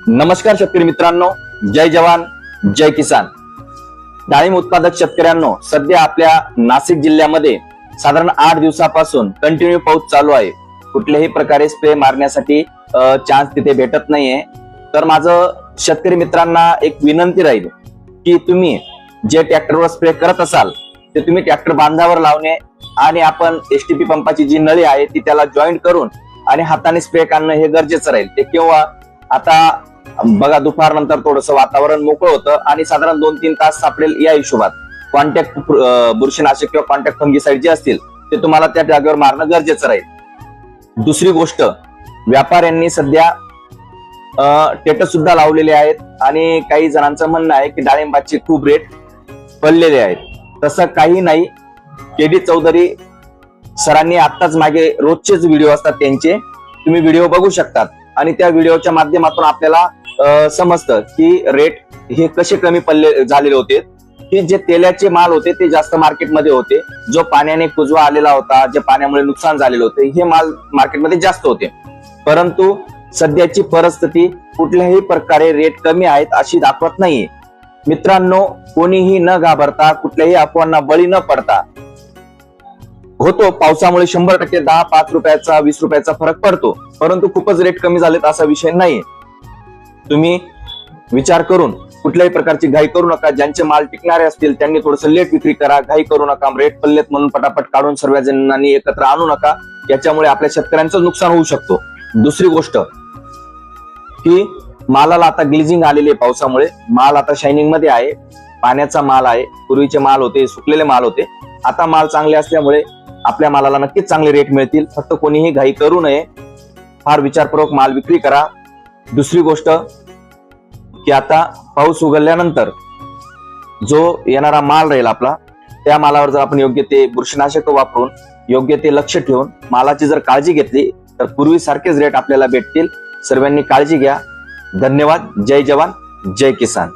नमस्कार शेतकरी मित्रांनो, जय जवान जय किसान। डाळिंब उत्पादक शेतकऱ्यांनो, सध्या आपल्या नाशिक जिल्ह्यामध्ये साधारण 8 दिवसापासून कंटिन्यू पाऊस चालू आहे। कुठल्याही प्रकारे स्प्रे मारण्यासाठी चान्स तिथे भेटत नाहीये। तर माझं शेतकरी मित्रांना एक विनंती राहील की तुम्ही जे ट्रॅक्टरवर स्प्रे करत असाल ते तुम्ही ट्रॅक्टर बांधावर लावणे आणि आपण एसटीपी पंपाची जी नळी आहे ती त्याला जॉईंट करून आणि हाताने स्प्रे काढणं हे गरजेचं राहील। ते केव्हा, आता बघा दुपार नंतर थोडंसं वातावरण मोकळं होतं आणि साधारण 2-3 तास सापडेल या हिशोबात कॉन्टॅक्ट बुरशीनाशक किंवा कॉन्टॅक्ट फंगीसाइड जे असतील ते तुम्हाला त्या जागेवर मारणं गरजेचं राहील। दुसरी गोष्ट, व्यापाऱ्यांनी सध्या स्टेटस सुद्धा लावलेले आहेत आणि काही जणांचं म्हणणं आहे की डाळिंबाचे खूप रेट पडलेले आहेत। तसं काही नाही। केडी चौधरी सरांनी आत्ताच मागे रोजचेच व्हिडिओ असतात त्यांचे, तुम्ही व्हिडिओ बघू शकतात आणि त्या व्हिडिओच्या माध्यमातून आपल्याला समजतं की रेट हे कसे कमी पडले झालेले होते। की जे तेलाचे माल होते ते जास्त मार्केटमध्ये होते, जो पाण्याने कुजवा आलेला होता, जे पाण्यामुळे नुकसान झालेले होते हे माल मार्केटमध्ये जास्त होते। परंतु सध्याची परिस्थिती कुठल्याही प्रकारे रेट कमी आहेत अशी दाखवत नाहीये। मित्रांनो, कोणीही न घाबरता, कुठल्याही अफवांना बळी न पडता, होतो पावसामुळे 100% 10-5 रुपयाचा 20 रुपयाचा फरक पडतो, परंतु खूपच रेट कमी झालेत असा विषय नाहीये। तुम्ही विचार करून कुठल्याही प्रकारची घाई करू नका। ज्यांचे माल टिकणारे असतील त्यांनी थोडस लेट विक्री करा, घाई करू नका। रेट पडलेत म्हणून पटापट काढून सर्व जणांनी एकत्र आणू नका, याच्यामुळे आपल्या शेतकऱ्यांचं नुकसान होऊ शकतो। दुसरी गोष्ट की मालाला आता ग्लिजिंग आलेली आहे पावसामुळे, माल आता शायनिंग मध्ये आहे, पाण्याचा माल आहे। पूर्वीचे माल होते सुकलेले माल होते, आता माल चांगले असल्यामुळे आपल्या मालाला नक्कीच चांगले रेट मिळतील। फक्त कोणीही घाई करू नये, फार विचारपूर्वक माल विक्री करा। दुसरी गोष्ट की आता पाऊस उघडल्यानंतर जो येणारा माल राहील आपला, त्या मालावर जर आपण योग्य ते बुरशीनाशक वापरून योग्य ते लक्ष ठेवून मालाची जर काळजी घेतली तर पूर्वीसारखेच रेट आपल्याला भेटतील। सर्वांनी काळजी घ्या। धन्यवाद। जय जवान जय किसान।